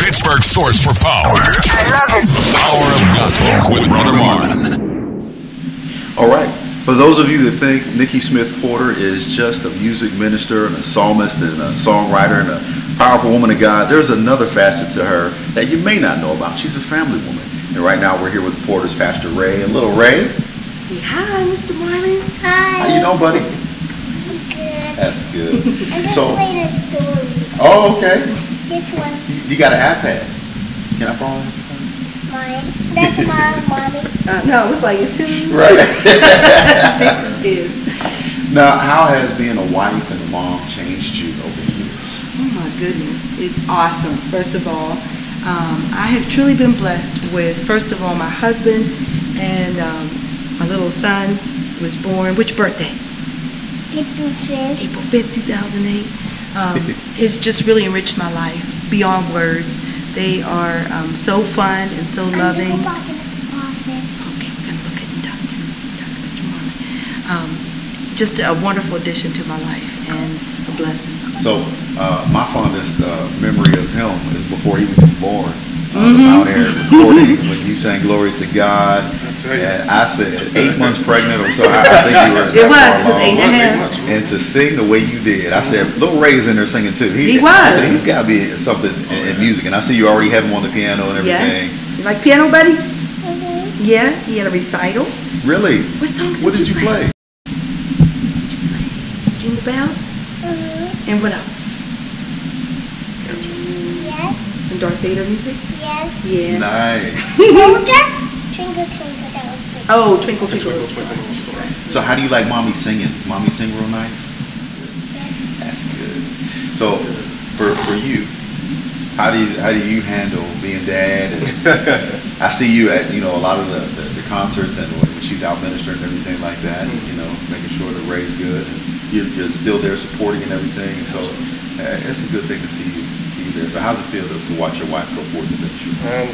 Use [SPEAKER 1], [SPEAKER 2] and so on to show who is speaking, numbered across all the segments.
[SPEAKER 1] Pittsburgh's source for power. I love it. Power of Gospel with Brother Marlon.
[SPEAKER 2] All right. For those of you that think Nikki Smith-Porter is just a music minister and a psalmist and a songwriter and a powerful woman of God, there's another facet to her that you may not know about. She's a family woman. And right now we're here with the Porter's Pastor Ray. And little Ray.
[SPEAKER 3] Hi, Mr. Marlon.
[SPEAKER 2] How
[SPEAKER 4] Hi.
[SPEAKER 2] you doing, buddy?
[SPEAKER 4] Good.
[SPEAKER 2] That's good.
[SPEAKER 4] I'm just playing a story.
[SPEAKER 2] Oh, okay.
[SPEAKER 4] This one.
[SPEAKER 2] You got an iPad. Can I borrow it?
[SPEAKER 4] Mine. That's my mommy.
[SPEAKER 3] No, it's like, it's whose?
[SPEAKER 2] Right.
[SPEAKER 3] This is his.
[SPEAKER 2] Now, how has being a wife and a mom changed you over the years?
[SPEAKER 3] Oh my goodness, it's awesome. First of all, I have truly been blessed with, first of all, my husband and my little son was born. Which birthday?
[SPEAKER 4] April 5th.
[SPEAKER 3] April 5th, 2008. It's just really enriched my life beyond words. They are so fun and so loving.
[SPEAKER 4] I'm going to go back in the office.
[SPEAKER 3] Okay, we're going to look at and talk to Mr. Marlon. Just a wonderful addition to my life and a blessing.
[SPEAKER 2] So, my fondest memory of him is before he was even born. Out there recording when you sang "Glory to God," and I said 8 months pregnant, or so. I think you were.
[SPEAKER 3] It was 8.5.
[SPEAKER 2] And to sing the way you did, I said, "Little Ray's in there singing too."
[SPEAKER 3] He was.
[SPEAKER 2] I said, he's got to be something in music, and I see you already have him on the piano and everything.
[SPEAKER 3] Yes. You like piano, buddy?
[SPEAKER 4] Mm-hmm.
[SPEAKER 3] Yeah. He had a recital.
[SPEAKER 2] Really?
[SPEAKER 3] What songs
[SPEAKER 2] What did you play?
[SPEAKER 3] Jingle Bells.
[SPEAKER 4] Mm-hmm.
[SPEAKER 3] And what else?
[SPEAKER 4] Yes.
[SPEAKER 3] And Darth Vader music.
[SPEAKER 4] Yes.
[SPEAKER 3] Yeah.
[SPEAKER 2] Nice.
[SPEAKER 4] No, just Twinkle Twinkle. That was Twinkle.
[SPEAKER 3] Oh, Twinkle Twinkle Little Star.
[SPEAKER 2] So, how do you like mommy singing? Does mommy sing real nice?
[SPEAKER 4] Yes.
[SPEAKER 2] That's good. So, for you, how do you handle being dad? And I see you at a lot of the concerts and when she's out ministering and everything like that. And, making sure that Ray's good. And you're still there supporting and everything. And so it's a good thing to see you there. So how's it feel to watch your wife go forward in the ministry?
[SPEAKER 5] I'm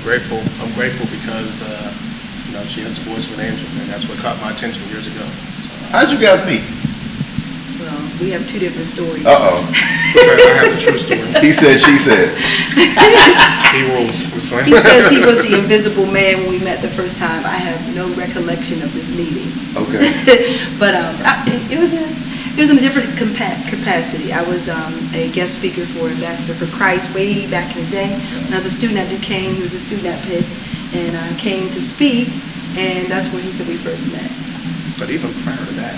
[SPEAKER 5] grateful. I'm grateful because she has the voice of an angel, and that's what caught my attention years ago. So,
[SPEAKER 2] How'd you guys meet?
[SPEAKER 3] Well, we have two different stories.
[SPEAKER 2] Uh-oh.
[SPEAKER 5] I have the true story.
[SPEAKER 2] He said, she said.
[SPEAKER 5] He rules.
[SPEAKER 3] He says he was the invisible man when we met the first time. I have no recollection of this meeting.
[SPEAKER 2] Okay.
[SPEAKER 3] But it was in a different capacity. I was a guest speaker for Ambassador for Christ way back in the day. When I was a student at Duquesne, he was a student at Pitt, and I came to speak, and that's where he said we first met.
[SPEAKER 5] But even prior to that,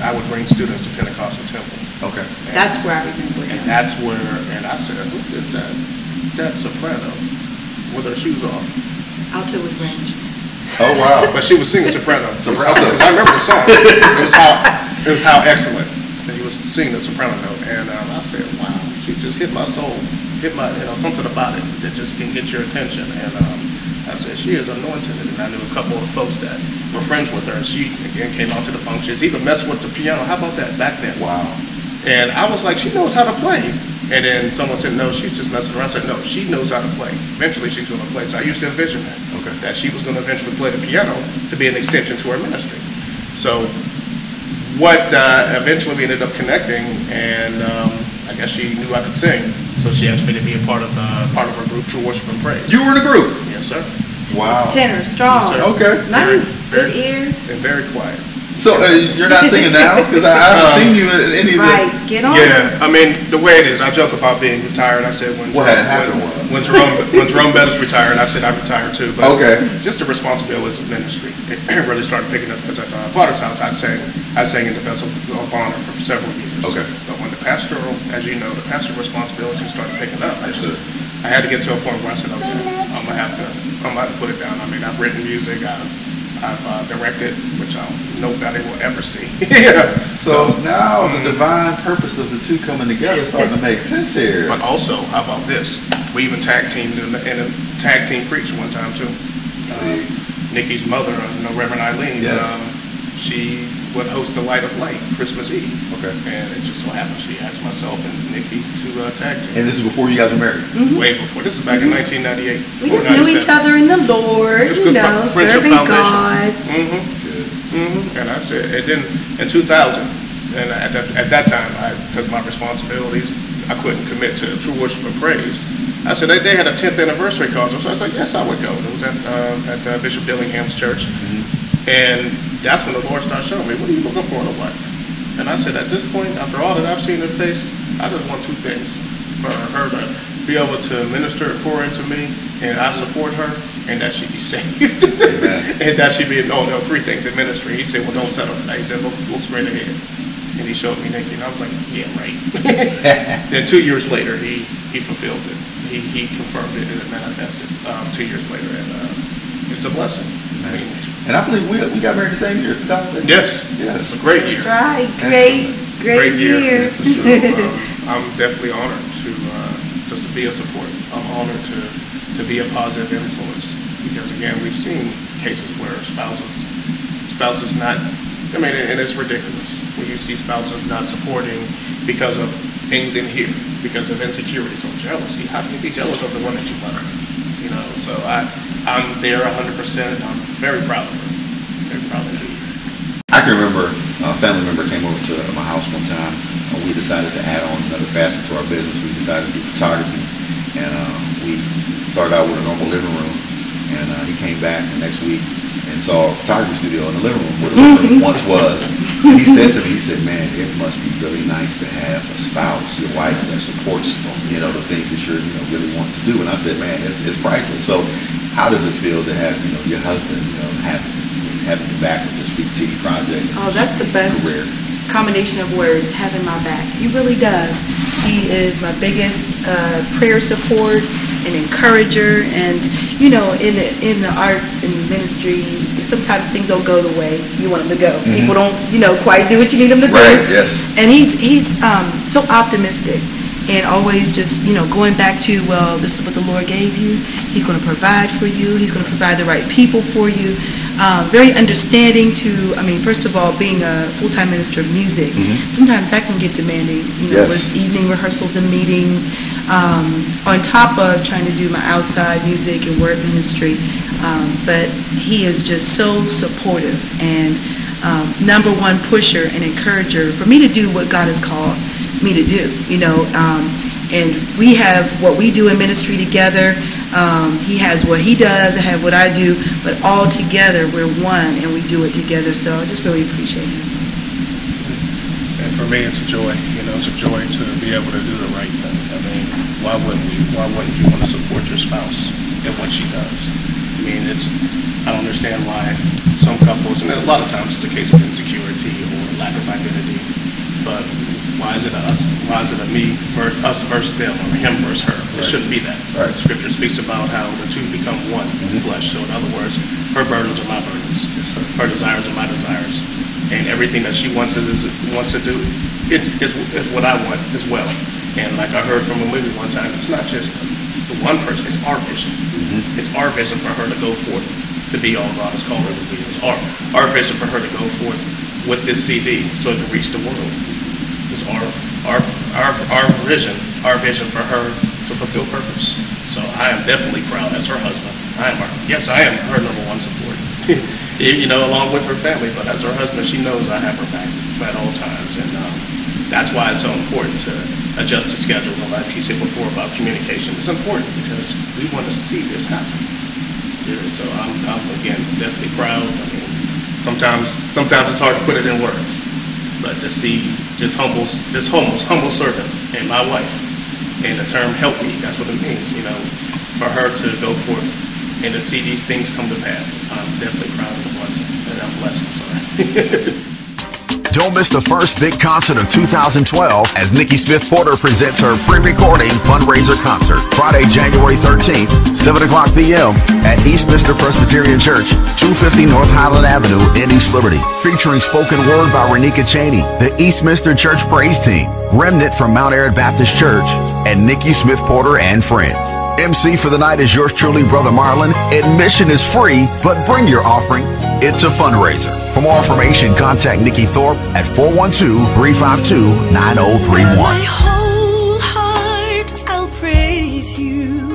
[SPEAKER 5] I would bring students to Pentecostal Temple.
[SPEAKER 2] Okay.
[SPEAKER 3] That's where I remember him.
[SPEAKER 5] And that's where, and I said, who did that soprano with her shoes off?
[SPEAKER 3] Alto with range.
[SPEAKER 2] Oh, wow.
[SPEAKER 5] But she was singing soprano.
[SPEAKER 2] Soprano.
[SPEAKER 5] I remember the song. It was how excellent that he was singing the soprano note. And I said, wow, she just hit my soul. Hit my, something about it that just can get your attention. And I said, she is anointed. And I knew a couple of folks that were friends with her. And she, again, came out to the functions, even messed with the piano. How about that back then?
[SPEAKER 2] Wow.
[SPEAKER 5] And I was like, she knows how to play. And then someone said, no, she's just messing around. I said, no, she knows how to play. Eventually, she's going to play. So I used to envision that.
[SPEAKER 2] Okay.
[SPEAKER 5] That she was going to eventually play the piano to be an extension to her ministry. So what eventually we ended up connecting, and I guess she knew I could sing. So she asked me to be a part of her group, True Worship and Praise.
[SPEAKER 2] You were in a group?
[SPEAKER 5] Yes, sir.
[SPEAKER 2] Wow.
[SPEAKER 3] Tenor, strong.
[SPEAKER 5] Yes, sir.
[SPEAKER 2] Okay.
[SPEAKER 3] Nice. Good ear.
[SPEAKER 5] And very quiet.
[SPEAKER 2] So you're not singing now? Because I haven't seen you in any of the...
[SPEAKER 3] Right. Get on.
[SPEAKER 5] Yeah, I mean, the way it is, I joke about being retired. I said when Jerome Bettis retired, I said I retired too. But
[SPEAKER 2] Okay.
[SPEAKER 5] just the responsibilities of ministry, it really started picking up because at Potter's house, I sang in the Vessel of Honor for several years.
[SPEAKER 2] Okay.
[SPEAKER 5] But when the pastoral, as you know, the pastoral responsibilities started picking up, I had to get to a point where I said, okay, I'm gonna have to put it down. I mean, I've written music, I've directed, which nobody will ever see. Yeah.
[SPEAKER 2] So now the divine purpose of the two coming together is starting to make sense here.
[SPEAKER 5] But also, how about this? We even tag teamed in a tag team preach one time too. Nikki's mother, Reverend Eileen,
[SPEAKER 2] Yes.
[SPEAKER 5] she would host the Light of Light Christmas Eve.
[SPEAKER 2] Okay.
[SPEAKER 5] And it just so happened she asked myself and Nikki to tag team.
[SPEAKER 2] And this is before you guys were married?
[SPEAKER 5] Way before. This is back in 1998.
[SPEAKER 3] We just knew each other in the Lord,
[SPEAKER 5] Just good friendship
[SPEAKER 3] serving
[SPEAKER 5] foundation.
[SPEAKER 3] God.
[SPEAKER 5] And I said, it didn't, in 2000, and at that time, because my responsibilities, I couldn't commit to true worship and praise. I said, they had a 10th anniversary concert. So I was like, yes, I would go. It was at Bishop Dillingham's church. And that's when the Lord started showing me, what are you looking for in a wife? And I said, at this point, after all that I've seen her face, I just want two things. For her to be able to minister and pour into me, and I support her, and that she be saved. And that she be, three things in ministry. He said, well, don't settle for that. He said, look straight ahead. And he showed me Nikki, and I was like, yeah, right. Then 2 years later, he fulfilled it. He confirmed it, and it manifested 2 years later, and it's a blessing. I mean,
[SPEAKER 2] and I believe we got married the same year, 2006.
[SPEAKER 5] Yes, it's a great year.
[SPEAKER 3] That's right, great year.
[SPEAKER 5] So, I'm definitely honored to just be a support. I'm honored to be a positive influence, because again, we've seen cases where spouses not. I mean, and it's ridiculous when you see spouses not supporting because of things in here, because of insecurities or jealousy. How can you be jealous of the one that you love? You know, so I'm there 100%. I'm very proud of her. Very proud of her.
[SPEAKER 2] I can remember a family member came over to my house one time. We decided to add on another facet to our business. We decided to do photography, and we started out with a normal living room. And he came back the next week and saw a photography studio in the living room where the living room once was. He said to me, he said, man, it must be really nice to have a spouse, your wife, that supports, the things that you're, really want to do. And I said, man, it's priceless. So how does it feel to have, your husband, having your back with this Big City project?
[SPEAKER 3] Oh, that's the best combination of words, having my back. He really does. He is my biggest prayer support and encourager, and in the arts and ministry, sometimes things don't go the way you want them to go. People don't quite do what you need them to do.
[SPEAKER 2] Right, yes.
[SPEAKER 3] And he's so optimistic, and always just going back to, well, this is what the Lord gave you. He's going to provide for you. He's going to provide the right people for you. Very understanding to, first of all, being a full-time minister of music, sometimes that can get demanding, with evening rehearsals and meetings, on top of trying to do my outside music and work ministry. But he is just so supportive and number one pusher and encourager for me to do what God has called me to do, and we have what we do in ministry together. He has what he does, I have what I do, but all together we're one and we do it together. So I just really appreciate him.
[SPEAKER 5] And for me, it's a joy. It's a joy to be able to do the right thing. I mean, why wouldn't we? Why wouldn't you want to support your spouse in what she does? I don't understand why some couples, and a lot of times it's a case of insecurity or lack of identity, but why is it us? Why is it us versus them, or him versus her? It shouldn't be that.
[SPEAKER 2] Right.
[SPEAKER 5] Scripture speaks about how the two become one flesh. So in other words, her burdens are my burdens, her desires are my desires, and everything that she wants to do, it's what I want as well. And like I heard from a movie one time, it's not just the one person; it's our vision. It's our vision for her to go forth to be all God has called her to be. It's our vision for her to go forth with this CD so it can reach the world. It's our vision for her to fulfill purpose. So I am definitely proud as her husband. I am her number one support. Along with her family, but as her husband, she knows I have her back at all times, and that's why it's so important to adjust the schedule. And like she said before about communication, it's important because we want to see this happen. So I'm again definitely proud. Sometimes it's hard to put it in words, but to see this humble servant and my wife, and the term "help me," that's what it means. For her to go forth and to see these things come to pass, I'm definitely proud of the blessing, and I'm blessed. I'm sorry.
[SPEAKER 1] Don't miss the first big concert of 2012 as Nikki Smith-Porter presents her pre-recording fundraiser concert Friday, January 13th, 7 o'clock p.m. at Eastminster Presbyterian Church, 250 North Highland Avenue in East Liberty. Featuring spoken word by Ranika Chaney, the Eastminster Church Praise Team, Remnant from Mount Ararat Baptist Church, and Nikki Smith-Porter and friends. MC for the night is yours truly, Brother Marlon. Admission is free, but bring your offering. It's a fundraiser. For more information, contact Nikki Thorpe at 412-352-9031.
[SPEAKER 6] My whole heart, I'll praise you.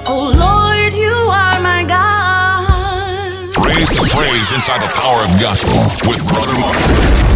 [SPEAKER 6] Oh Lord, you are my God.
[SPEAKER 1] Raise the praise inside the power of gospel with Brother Marlon.